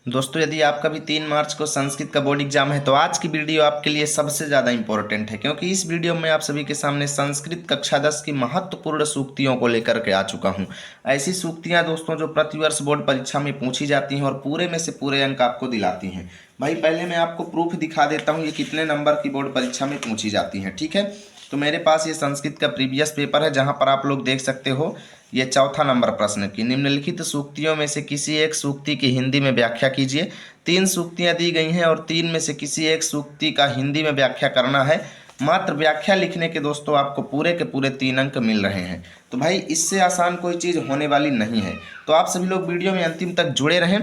दोस्तों, यदि आपका भी 3 मार्च को संस्कृत का बोर्ड एग्जाम है तो आज की वीडियो आपके लिए सबसे ज़्यादा इंपॉर्टेंट है, क्योंकि इस वीडियो में आप सभी के सामने संस्कृत कक्षा 10 की महत्वपूर्ण सूक्तियों को लेकर के आ चुका हूं। ऐसी सूक्तियां दोस्तों जो प्रतिवर्ष बोर्ड परीक्षा में पूछी जाती हैं और पूरे में से पूरे अंक आपको दिलाती हैं। भाई पहले मैं आपको प्रूफ दिखा देता हूँ ये कितने नंबर की बोर्ड परीक्षा में पूछी जाती हैं। ठीक है, तो मेरे पास ये संस्कृत का प्रीवियस पेपर है जहाँ पर आप लोग देख सकते हो ये चौथा नंबर प्रश्न की निम्नलिखित सूक्तियों में से किसी एक सूक्ति की हिंदी में व्याख्या कीजिए। 3 सूक्तियां दी गई हैं और 3 में से किसी एक सूक्ति का हिंदी में व्याख्या करना है। मात्र व्याख्या लिखने के दोस्तों आपको पूरे के पूरे 3 अंक मिल रहे हैं। तो भाई इससे आसान कोई चीज़ होने वाली नहीं है। तो आप सभी लोग वीडियो में अंतिम तक जुड़े रहें।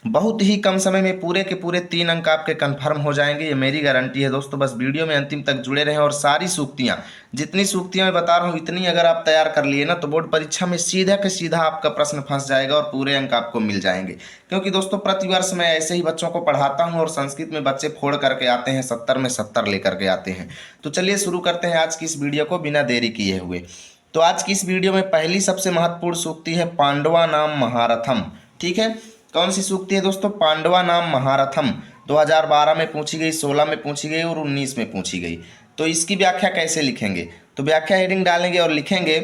बहुत ही कम समय में पूरे के पूरे 3 अंक आपके कंफर्म हो जाएंगे, ये मेरी गारंटी है दोस्तों। बस वीडियो में अंतिम तक जुड़े रहें और सारी सूक्तियां, जितनी सूक्तियां मैं बता रहा हूँ इतनी अगर आप तैयार कर लिए ना तो बोर्ड परीक्षा में सीधा के सीधा आपका प्रश्न फंस जाएगा और पूरे अंक आपको मिल जाएंगे। क्योंकि दोस्तों प्रतिवर्ष मैं ऐसे ही बच्चों को पढ़ाता हूँ और संस्कृत में बच्चे फोड़ करके आते हैं, 70 में 70 लेकर के आते हैं। तो चलिए शुरू करते हैं आज की इस वीडियो को बिना देरी किए हुए। तो आज की इस वीडियो में पहली सबसे महत्वपूर्ण सूक्ति है पांडवा नाम महारथम। ठीक है, कौन सी सूक्ति है दोस्तों? पांडवा नाम महारथम। 2012 में पूछी गई, 16 में पूछी गई और 19 में पूछी गई। तो इसकी व्याख्या कैसे लिखेंगे? तो व्याख्या हेडिंग डालेंगे और लिखेंगे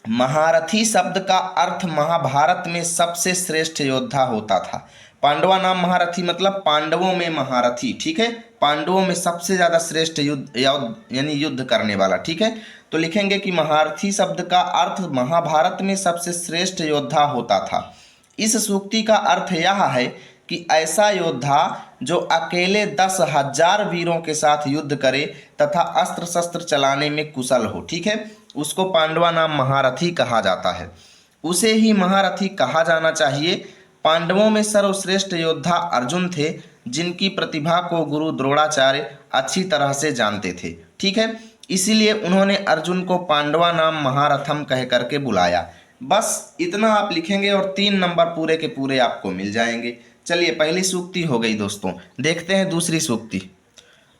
महारथी शब्द का अर्थ महाभारत में सबसे श्रेष्ठ योद्धा होता था। पांडवा नाम महारथी मतलब पांडवों में महारथी। ठीक है, पांडवों में सबसे ज्यादा श्रेष्ठ युद्ध यानी युद्ध करने वाला। ठीक है, तो लिखेंगे कि महारथी शब्द का अर्थ महाभारत में सबसे श्रेष्ठ योद्धा होता था। इस सूक्ति का अर्थ यह है कि ऐसा योद्धा जो अकेले 10,000 वीरों के साथ युद्ध करे तथा अस्त्र शस्त्र चलाने में कुशल हो, ठीक है, उसको पांडवा नाम महारथी कहा जाता है। उसे ही महारथी कहा जाना चाहिए। पांडवों में सर्वश्रेष्ठ योद्धा अर्जुन थे, जिनकी प्रतिभा को गुरु द्रोणाचार्य अच्छी तरह से जानते थे। ठीक है, इसीलिए उन्होंने अर्जुन को पांडवा नाम महारथम कह करके बुलाया। बस इतना आप लिखेंगे और 3 नंबर पूरे के पूरे आपको मिल जाएंगे। चलिए पहली सूक्ति हो गई दोस्तों, देखते हैं दूसरी सूक्ति।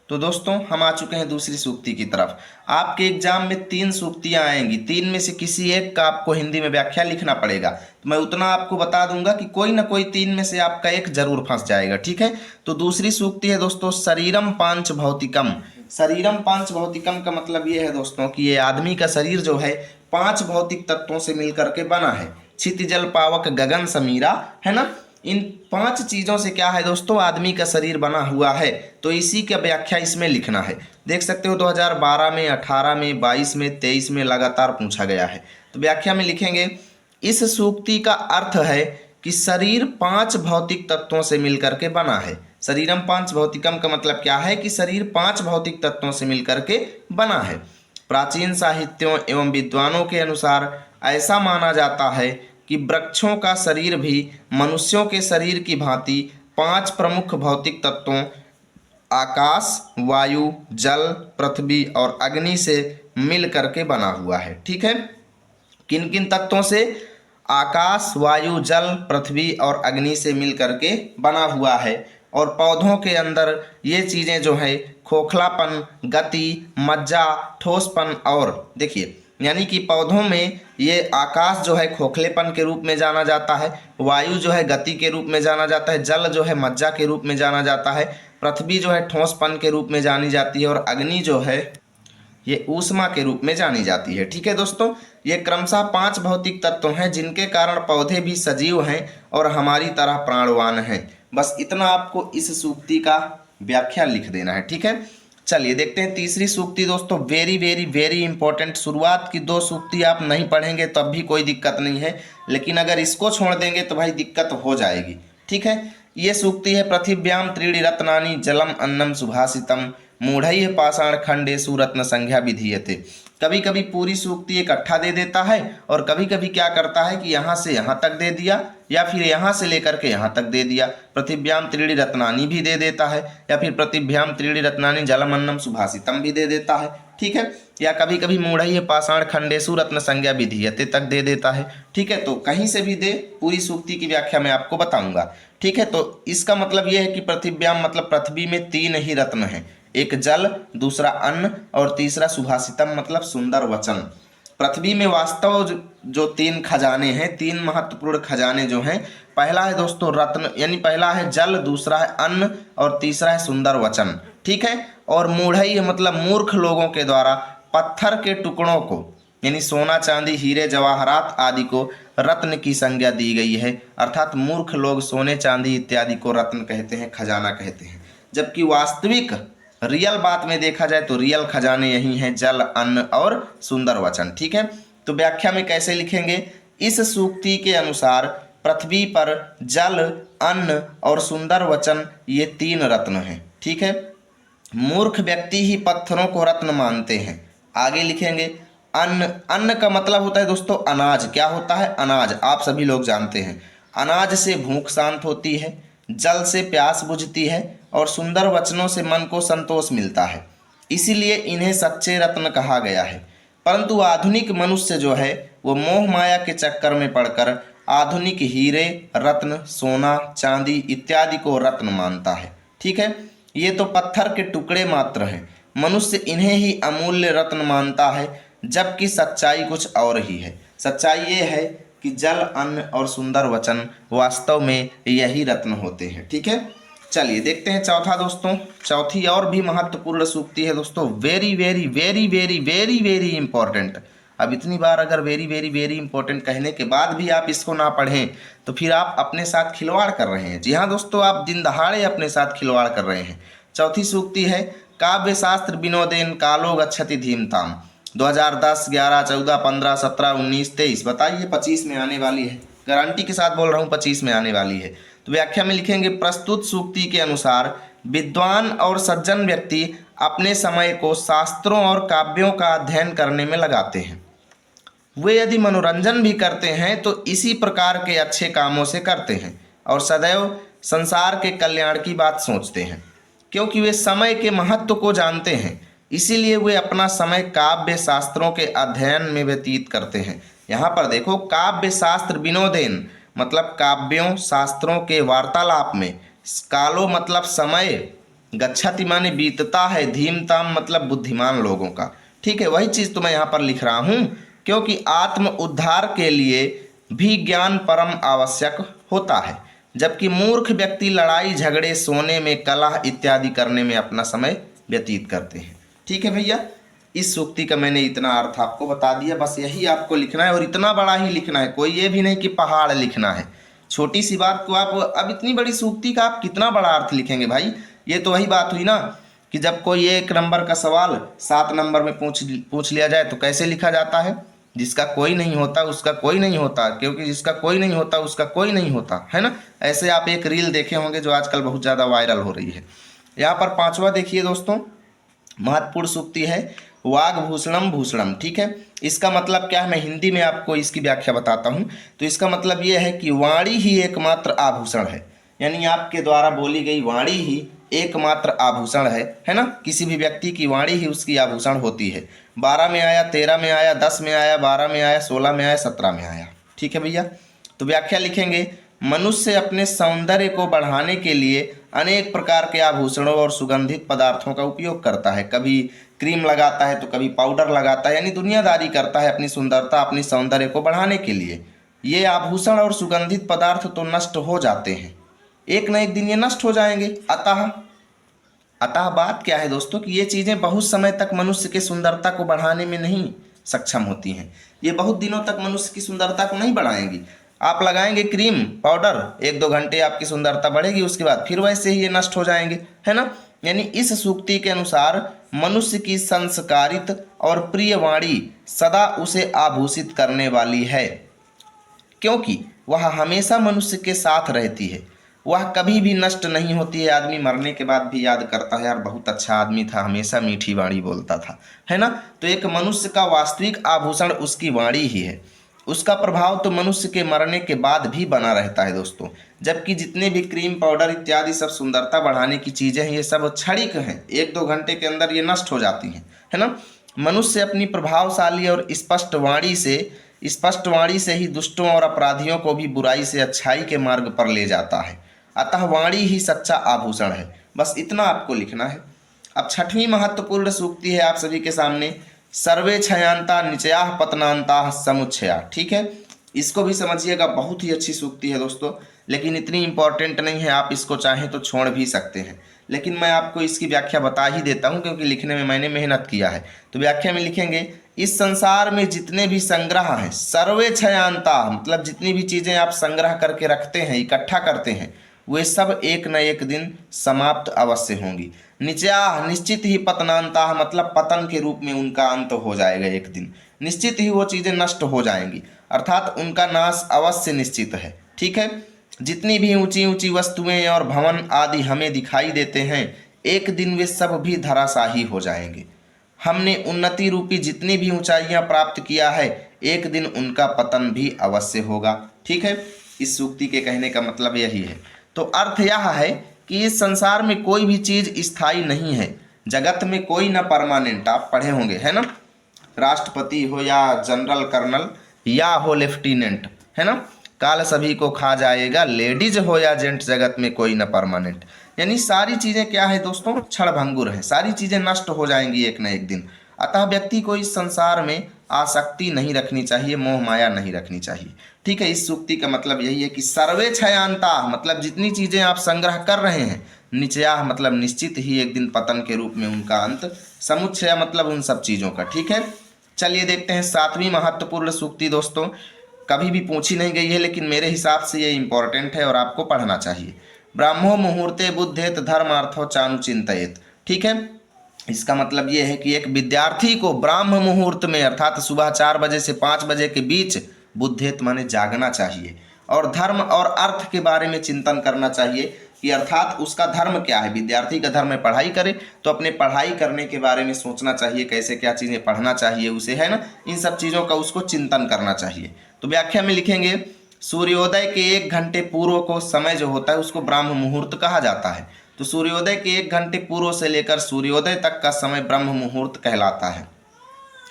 तो दोस्तों हम आ चुके हैं दूसरी सूक्ति की तरफ। आपके एग्जाम में 3 सूक्तियां आएंगी, 3 में से किसी एक का आपको हिंदी में व्याख्या लिखना पड़ेगा। तो मैं उतना आपको बता दूंगा कि कोई ना कोई 3 में से आपका एक जरूर फंस जाएगा। ठीक है, तो दूसरी सूक्ति है दोस्तों शरीरम पांच भौतिकम। शरीरम पांच भौतिकम का मतलब ये है दोस्तों कि ये आदमी का शरीर जो है 5 भौतिक तत्वों से मिलकर के बना है। छित जल पावक गगन समीरा, है ना, इन 5 चीजों से क्या है दोस्तों आदमी का शरीर बना हुआ है। तो इसी का व्याख्या इसमें लिखना है। देख सकते हो 2012 में, 18 में, 22 में, 23 में लगातार पूछा गया है। तो व्याख्या में लिखेंगे इस सूक्ति का अर्थ है कि शरीर 5 भौतिक तत्वों से मिलकर के बना है। शरीरम पांच भौतिकम का मतलब क्या है कि शरीर 5 भौतिक तत्वों से मिलकर के बना है। प्राचीन साहित्यों एवं विद्वानों के अनुसार ऐसा माना जाता है कि वृक्षों का शरीर भी मनुष्यों के शरीर की भांति 5 प्रमुख भौतिक तत्वों आकाश, वायु, जल, पृथ्वी और अग्नि से मिल करके बना हुआ है। ठीक है, किन किन तत्वों से? आकाश, वायु, जल, पृथ्वी और अग्नि से मिल करके बना हुआ है। और पौधों के अंदर ये चीज़ें जो है खोखलापन, गति, मज्जा, ठोसपन और देखिए यानी कि पौधों में ये आकाश जो है खोखलेपन के रूप में जाना जाता है, वायु जो है गति के रूप में जाना जाता है, जल जो है मज्जा के रूप में जाना जाता है, पृथ्वी जो है ठोसपन के रूप में जानी जाती है और अग्नि जो है ये ऊष्मा के रूप में जानी जाती है। ठीक है दोस्तों, ये क्रमशः 5 भौतिक तत्व हैं जिनके कारण पौधे भी सजीव हैं और हमारी तरह प्राणवान हैं। बस इतना आपको इस सूक्ति का व्याख्या लिख देना है। ठीक है, चलिए देखते हैं तीसरी सूक्ति दोस्तों। Very very very important. शुरुआत की 2 सूक्ति आप नहीं पढ़ेंगे तब भी कोई दिक्कत नहीं है, लेकिन अगर इसको छोड़ देंगे तो भाई दिक्कत हो जाएगी। ठीक है, ये सूक्ति है पृथिव्याम त्रीणि रत्नानि जलम अन्नम सुभाषितम मूढ़ैः पाषाण खंडेषु रत्न संज्ञा विधीयते। कभी कभी पूरी सूक्ति इकट्ठा दे देता है और कभी कभी क्या करता है कि यहाँ से यहाँ तक दे दिया या फिर यहाँ से लेकर के यहाँ तक दे दिया। पृथिव्याम त्रीणि रत्नानि भी दे देता है या फिर पृथिव्याम त्रीणि रत्नानि जलम अन्नम सुभाषितम भी दे देता है। ठीक है, या कभी कभी मूढ़ैः पाषाण खंडेषु रत्न संज्ञा विधीयते तक दे देता है। ठीक है, तो कहीं से भी दे, पूरी सूक्ति की व्याख्या मैं आपको बताऊंगा। ठीक है, तो इसका मतलब यह है कि पृथिव्याम मतलब पृथ्वी में 3 ही रत्न हैं, एक जल, दूसरा अन्न और तीसरा सुभाषितम मतलब सुंदर वचन। पृथ्वी में वास्तव जो तीन खजाने हैं, तीन महत्वपूर्ण खजाने जो हैं, पहला है दोस्तों रत्न, यानी पहला है जल, दूसरा है अन्न और तीसरा है सुंदर वचन। ठीक है। और मूढ़ई मतलब मूर्ख लोगों के द्वारा पत्थर के टुकड़ों को, यानी सोना चांदी हीरे जवाहरात आदि को रत्न की संज्ञा दी गई है। अर्थात मूर्ख लोग सोने चांदी इत्यादि को रत्न कहते हैं, खजाना कहते हैं। जबकि वास्तविक रियल बात में देखा जाए तो रियल खजाने यही हैं, जल, अन्न और सुंदर वचन। ठीक है। तो व्याख्या में कैसे लिखेंगे? इस सूक्ति के अनुसार पृथ्वी पर जल, अन्न और सुंदर वचन ये तीन रत्न हैं। ठीक है। मूर्ख व्यक्ति ही पत्थरों को रत्न मानते हैं। आगे लिखेंगे अन्न। अन्न का मतलब होता है दोस्तों अनाज। क्या होता है? अनाज। आप सभी लोग जानते हैं। अनाज से भूख शांत होती है, जल से प्यास बुझती है और सुंदर वचनों से मन को संतोष मिलता है। इसीलिए इन्हें सच्चे रत्न कहा गया है। परंतु आधुनिक मनुष्य जो है वो मोह माया के चक्कर में पड़कर आधुनिक हीरे, रत्न, सोना, चांदी इत्यादि को रत्न मानता है। ठीक है। ये तो पत्थर के टुकड़े मात्र हैं। मनुष्य इन्हें ही अमूल्य रत्न मानता है, जबकि सच्चाई कुछ और ही है। सच्चाई ये है कि जल, अन्न और सुंदर वचन वास्तव में यही रत्न होते हैं। ठीक है। चलिए देखते हैं चौथा दोस्तों। चौथी और भी महत्वपूर्ण सूक्ति है दोस्तों, very very very very very very important. अब इतनी बार अगर वेरी वेरी वेरी इंपॉर्टेंट कहने के बाद भी आप इसको ना पढ़ें तो फिर आप अपने साथ खिलवाड़ कर रहे हैं। जी हाँ दोस्तों, आप दिन दहाड़े अपने साथ खिलवाड़ कर रहे हैं। चौथी सूक्ति है काव्य शास्त्र विनोदेन कालो गच्छति धीमताम। 2010, 11, 14, 15, 17, 19, 23, बताइए 25 में आने वाली है। गारंटी के साथ बोल रहा हूँ 25 में आने वाली है। तो व्याख्या में लिखेंगे प्रस्तुत सूक्ति के अनुसार विद्वान और सज्जन व्यक्ति अपने समय को शास्त्रों और काव्यों का अध्ययन करने में लगाते हैं। वे यदि मनोरंजन भी करते हैं तो इसी प्रकार के अच्छे कामों से करते हैं और सदैव संसार के कल्याण की बात सोचते हैं। क्योंकि वे समय के महत्व को जानते हैं, इसीलिए वे अपना समय काव्य शास्त्रों के अध्ययन में व्यतीत करते हैं। यहाँ पर देखो, काव्य शास्त्र विनोदेन मतलब काव्यों शास्त्रों के वार्तालाप में, कालो मतलब समय, गच्छति माने बीतता है, धीमताम मतलब बुद्धिमान लोगों का। ठीक है, वही चीज़ तो मैं यहाँ पर लिख रहा हूँ, क्योंकि आत्म उद्धार के लिए भी ज्ञान परम आवश्यक होता है, जबकि मूर्ख व्यक्ति लड़ाई झगड़े, सोने में, कलह इत्यादि करने में अपना समय व्यतीत करते हैं। ठीक है भैया, इस सूक्ति का मैंने इतना अर्थ आपको बता दिया। बस यही आपको लिखना है और इतना बड़ा ही लिखना है, कोई ये भी नहीं कि पहाड़ लिखना है। छोटी सी बात को आप अब इतनी बड़ी सूक्ति का आप कितना बड़ा अर्थ लिखेंगे भाई। ये तो वही बात हुई ना कि जब कोई 1 नंबर का सवाल 7 नंबर में पूछ लिया जाए तो कैसे लिखा जाता है? जिसका कोई नहीं होता उसका कोई नहीं होता, क्योंकि जिसका कोई नहीं होता उसका कोई नहीं होता, है ना। ऐसे आप एक रील देखे होंगे जो आजकल बहुत ज़्यादा वायरल हो रही है। यहाँ पर 5वां देखिए दोस्तों, महत्वपूर्ण सूक्ति है वाग्भूषणम भूषणम। ठीक है, इसका मतलब क्या है, मैं हिंदी में आपको इसकी व्याख्या बताता हूँ। तो इसका मतलब ये है कि वाणी ही एकमात्र आभूषण है, यानी आपके द्वारा बोली गई वाणी ही एकमात्र आभूषण है ना। किसी भी व्यक्ति की वाणी ही उसकी आभूषण होती है। 12 में आया, 13 में आया, 10 में आया, 12 में आया, 16 में आया, 17 में आया। ठीक है भैया, तो व्याख्या लिखेंगे मनुष्य अपने सौंदर्य को बढ़ाने के लिए अनेक प्रकार के आभूषणों और सुगंधित पदार्थों का उपयोग करता है। कभी क्रीम लगाता है तो कभी पाउडर लगाता है, यानी दुनियादारी करता है अपनी सुंदरता, अपनी सौंदर्य को बढ़ाने के लिए। ये आभूषण और सुगंधित पदार्थ तो नष्ट हो जाते हैं, एक न एक दिन ये नष्ट हो जाएंगे। अतः बात क्या है दोस्तों कि ये चीज़ें बहुत समय तक मनुष्य के सुंदरता को बढ़ाने में नहीं सक्षम होती हैं। ये बहुत दिनों तक मनुष्य की सुंदरता को नहीं बढ़ाएंगी। आप लगाएंगे क्रीम पाउडर, 1-2 घंटे आपकी सुंदरता बढ़ेगी, उसके बाद फिर वैसे ही ये नष्ट हो जाएंगे, है ना। यानी इस सूक्ति के अनुसार मनुष्य की संस्कारित और प्रिय वाणी सदा उसे आभूषित करने वाली है, क्योंकि वह हमेशा मनुष्य के साथ रहती है। वह कभी भी नष्ट नहीं होती है। आदमी मरने के बाद भी याद करता है, यार बहुत अच्छा आदमी था, हमेशा मीठी वाणी बोलता था, है ना। तो एक मनुष्य का वास्तविक आभूषण उसकी वाणी ही है। उसका प्रभाव तो मनुष्य के मरने के बाद भी बना रहता है दोस्तों। जबकि जितने भी क्रीम पाउडर इत्यादि सब सुंदरता बढ़ाने की चीज़ें हैं, ये सब क्षणिक हैं, 1-2 घंटे के अंदर ये नष्ट हो जाती हैं, है ना। मनुष्य अपनी प्रभावशाली और स्पष्ट वाणी से ही दुष्टों और अपराधियों को भी बुराई से अच्छाई के मार्ग पर ले जाता है। अतः वाणी ही सच्चा आभूषण है। बस इतना आपको लिखना है। अब 6वीं महत्वपूर्ण सूक्ति है आप सभी के सामने, सर्वे क्षयांता निचयाः पतनान्ताः समुच्चया। ठीक है, इसको भी समझिएगा, बहुत ही अच्छी सूक्ति है दोस्तों, लेकिन इतनी इंपॉर्टेंट नहीं है, आप इसको चाहें तो छोड़ भी सकते हैं, लेकिन मैं आपको इसकी व्याख्या बता ही देता हूं क्योंकि लिखने में मैंने मेहनत किया है। तो व्याख्या में लिखेंगे, इस संसार में जितने भी संग्रह हैं, सर्वे क्षयांता मतलब जितनी भी चीज़ें आप संग्रह करके रखते हैं, इकट्ठा करते हैं, वे सब एक न एक दिन समाप्त अवश्य होंगी। निचया निश्चित ही पतनांता मतलब पतन के रूप में उनका अंत हो जाएगा एक दिन, निश्चित ही वो चीज़ें नष्ट हो जाएंगी, अर्थात उनका नाश अवश्य निश्चित है। ठीक है, जितनी भी ऊंची ऊंची वस्तुएं और भवन आदि हमें दिखाई देते हैं, एक दिन वे सब भी धराशाही हो जाएंगे। हमने उन्नति रूपी जितनी भी ऊंचाइयां प्राप्त किया है, एक दिन उनका पतन भी अवश्य होगा। ठीक है, इस सूक्ति के कहने का मतलब यही है। तो अर्थ यह है कि इस संसार में कोई भी चीज स्थायी नहीं है, जगत में कोई ना परमानेंट, आप पढ़े होंगे है ना, राष्ट्रपति हो या जनरल कर्नल या हो लेफ्टिनेंट, है ना, काल सभी को खा जाएगा, लेडीज हो या जेंट, जगत में कोई ना परमानेंट। यानी सारी चीज़ें क्या है दोस्तों, क्षण भंगुर है, सारी चीज़ें नष्ट हो जाएंगी एक न एक दिन। अतः व्यक्ति को इस संसार में आसक्ति नहीं रखनी चाहिए, मोह माया नहीं रखनी चाहिए। ठीक है, इस सूक्ति का मतलब यही है कि सर्वे क्षयांता मतलब जितनी चीज़ें आप संग्रह कर रहे हैं, निचया मतलब निश्चित ही एक दिन पतन के रूप में उनका अंत, समुच्चय मतलब उन सब चीज़ों का। ठीक है, चलिए देखते हैं 7वीं महत्वपूर्ण सूक्ति। दोस्तों कभी भी पूछी नहीं गई है, लेकिन मेरे हिसाब से ये इंपॉर्टेंट है और आपको पढ़ना चाहिए। ब्राह्मो मुहूर्ते बुद्धेत धर्मार्थो चानुचिंतयेत। ठीक है, इसका मतलब ये है कि एक विद्यार्थी को ब्राह्म मुहूर्त में अर्थात सुबह 4 बजे से 5 बजे के बीच बुद्धेत माने जागना चाहिए और धर्म और अर्थ के बारे में चिंतन करना चाहिए कि अर्थात उसका धर्म क्या है। विद्यार्थी का धर्म है पढ़ाई करे, तो अपने पढ़ाई करने के बारे में सोचना चाहिए, कैसे क्या चीज़ें पढ़ना चाहिए उसे, है ना, इन सब चीज़ों का उसको चिंतन करना चाहिए। तो व्याख्या में लिखेंगे, सूर्योदय के 1 घंटे पूर्व को समय जो होता है उसको ब्रह्म मुहूर्त कहा जाता है। तो सूर्योदय के 1 घंटे पूर्व से लेकर सूर्योदय तक का समय ब्रह्म मुहूर्त कहलाता है।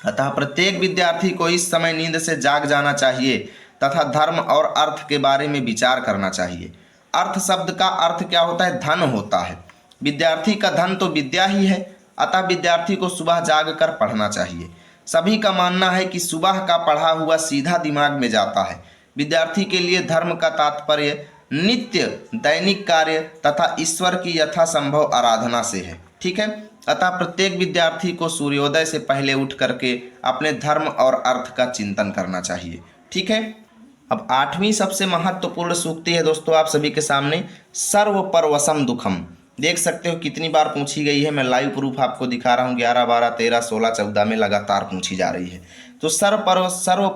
अतः प्रत्येक विद्यार्थी को इस समय नींद से जाग जाना चाहिए तथा धर्म और अर्थ के बारे में विचार करना चाहिए। अर्थ शब्द का अर्थ क्या होता है, धन होता है। विद्यार्थी का धन तो विद्या ही है, अतः विद्यार्थी को सुबह जाग कर पढ़ना चाहिए। सभी का मानना है कि सुबह का पढ़ा हुआ सीधा दिमाग में जाता है। विद्यार्थी के लिए धर्म का तात्पर्य नित्य दैनिक कार्य तथा ईश्वर की यथासंभव आराधना से है। ठीक है, अतः प्रत्येक विद्यार्थी को सूर्योदय से पहले उठ करके अपने धर्म और अर्थ का चिंतन करना चाहिए। ठीक है, अब 8वीं सबसे महत्वपूर्ण सूक्ति है दोस्तों आप सभी के सामने, सर्व परवशम दुखम। देख सकते हो कितनी बार पूछी गई है, मैं लाइव प्रूफ आपको दिखा रहा हूँ, 11, 12, 13, 16, 14 में लगातार पूछी जा रही है। तो सर्व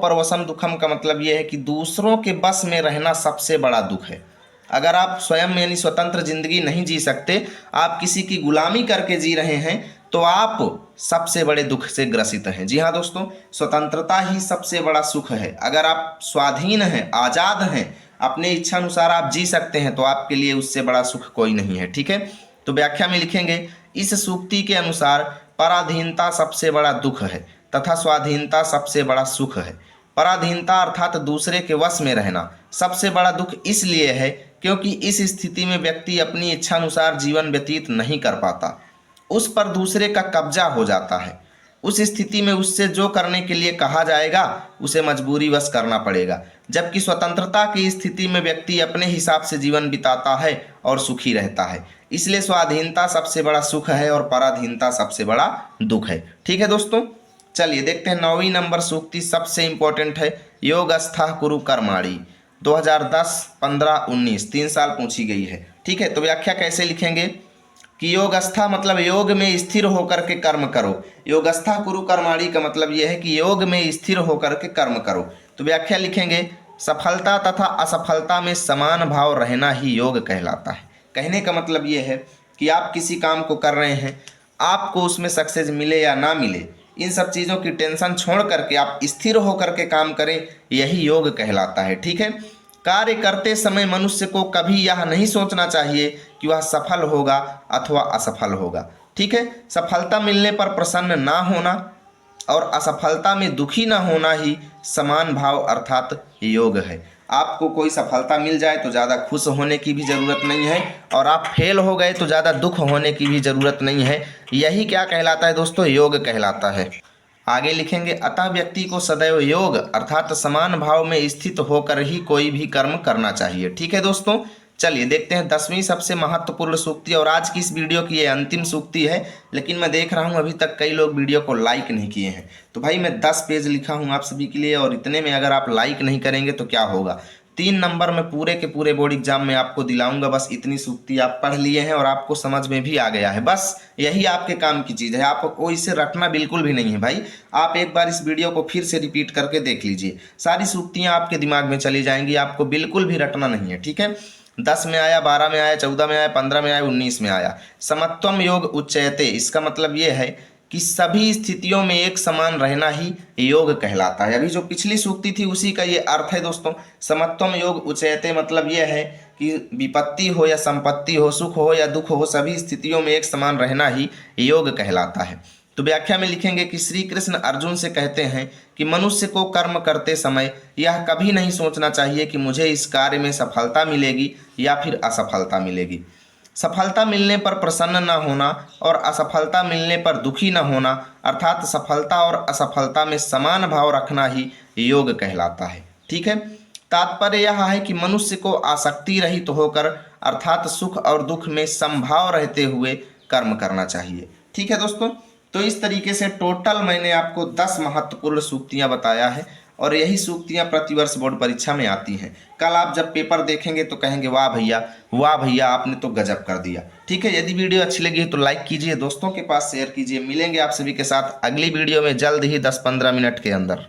परवशम दुखम का मतलब यह है कि दूसरों के बस में रहना सबसे बड़ा दुख है। अगर आप स्वयं यानी स्वतंत्र जिंदगी नहीं जी सकते, आप किसी की गुलामी करके जी रहे हैं, तो आप सबसे बड़े दुख से ग्रसित हैं। जी हाँ दोस्तों, स्वतंत्रता ही सबसे बड़ा सुख है। अगर आप स्वाधीन हैं, आज़ाद हैं, अपने इच्छा अनुसार आप जी सकते हैं, तो आपके लिए उससे बड़ा सुख कोई नहीं है। ठीक है, तो व्याख्या में लिखेंगे, इस सूक्ति के अनुसार पराधीनता सबसे बड़ा दुख है तथा स्वाधीनता सबसे बड़ा सुख है। पराधीनता अर्थात दूसरे के वश में रहना सबसे बड़ा दुख इसलिए है क्योंकि इस स्थिति में व्यक्ति अपनी इच्छा अनुसार जीवन व्यतीत नहीं कर पाता, उस पर दूसरे का कब्जा हो जाता है। उस स्थिति में उससे जो करने के लिए कहा जाएगा उसे मजबूरी वश करना पड़ेगा, जबकि स्वतंत्रता की स्थिति में व्यक्ति अपने हिसाब से जीवन बिताता है और सुखी रहता है। इसलिए स्वाधीनता सबसे बड़ा सुख है और पराधीनता सबसे बड़ा दुख है। ठीक है दोस्तों, चलिए देखते हैं 9वीं नंबर सूक्ति, सबसे इंपॉर्टेंट है, योगस्थः कुरु कर्माणि। 2010, 15, 19 3 साल पूछी गई है। ठीक है, तो व्याख्या कैसे लिखेंगे कि योगस्था मतलब योग में स्थिर होकर के कर्म करो। योगस्था कुरु कर्माणि का मतलब यह है कि योग में स्थिर होकर के कर्म करो। तो व्याख्या लिखेंगे, सफलता तथा असफलता में समान भाव रहना ही योग कहलाता है। कहने का मतलब यह है कि आप किसी काम को कर रहे हैं, आपको उसमें सक्सेस मिले या ना मिले, इन सब चीज़ों की टेंशन छोड़ करके आप स्थिर होकर के काम करें, यही योग कहलाता है। ठीक है, कार्य करते समय मनुष्य को कभी यह नहीं सोचना चाहिए कि वह सफल होगा अथवा असफल होगा। ठीक है, सफलता मिलने पर प्रसन्न ना होना और असफलता में दुखी ना होना ही समान भाव अर्थात योग है। आपको कोई सफलता मिल जाए तो ज़्यादा खुश होने की भी ज़रूरत नहीं है, और आप फेल हो गए तो ज़्यादा दुख होने की भी ज़रूरत नहीं है। यही क्या कहलाता है दोस्तों, योग कहलाता है। आगे लिखेंगे अतः व्यक्ति को सदैव योग अर्थात समान भाव में स्थित होकर ही कोई भी कर्म करना चाहिए। ठीक है दोस्तों, चलिए देखते हैं 10वीं सबसे महत्वपूर्ण सूक्ति। और आज की इस वीडियो की ये अंतिम सूक्ति है, लेकिन मैं देख रहा हूँ अभी तक कई लोग वीडियो को लाइक नहीं किए हैं। तो भाई मैं 10 पेज लिखा हूँ आप सभी के लिए, और इतने में अगर आप लाइक नहीं करेंगे तो क्या होगा। 3 नंबर में पूरे के पूरे बोर्ड एग्जाम में आपको दिलाऊंगा। बस इतनी सूक्ति आप पढ़ लिए हैं और आपको समझ में भी आ गया है, बस यही आपके काम की चीज़ है। आपको इसे रटना बिल्कुल भी नहीं है भाई। आप एक बार इस वीडियो को फिर से रिपीट करके देख लीजिए, सारी सूक्तियाँ आपके दिमाग में चली जाएंगी, आपको बिल्कुल भी रटना नहीं है। ठीक है, 10 में आया, 12 में आया, 14 में आया, 15 में आया, 19 में आया। समत्वम योग उच्यते, इसका मतलब ये है कि सभी स्थितियों में एक समान रहना ही योग कहलाता है। अभी जो पिछली सूक्ति थी उसी का ये अर्थ है दोस्तों। समत्वम योग उच्यते मतलब ये है कि विपत्ति हो या संपत्ति हो, सुख हो या दुख हो, सभी स्थितियों में एक समान रहना ही योग कहलाता है। तो व्याख्या में लिखेंगे कि श्री कृष्ण अर्जुन से कहते हैं कि मनुष्य को कर्म करते समय यह कभी नहीं सोचना चाहिए कि मुझे इस कार्य में सफलता मिलेगी या फिर असफलता मिलेगी। सफलता मिलने पर प्रसन्न न होना और असफलता मिलने पर दुखी न होना, अर्थात सफलता और असफलता में समान भाव रखना ही योग कहलाता है। ठीक है, तात्पर्य यह है कि मनुष्य को आसक्ति रहित होकर अर्थात सुख और दुख में समभाव रहते हुए कर्म करना चाहिए। ठीक है दोस्तों, तो इस तरीके से टोटल मैंने आपको 10 महत्वपूर्ण सूक्तियां बताया है, और यही सूक्तियां प्रतिवर्ष बोर्ड परीक्षा में आती हैं। कल आप जब पेपर देखेंगे तो कहेंगे वाह भैया आपने तो गजब कर दिया। ठीक है, यदि वीडियो अच्छी लगी तो लाइक कीजिए, दोस्तों के पास शेयर कीजिए। मिलेंगे आप सभी के साथ अगली वीडियो में जल्द ही 10-15 मिनट के अंदर।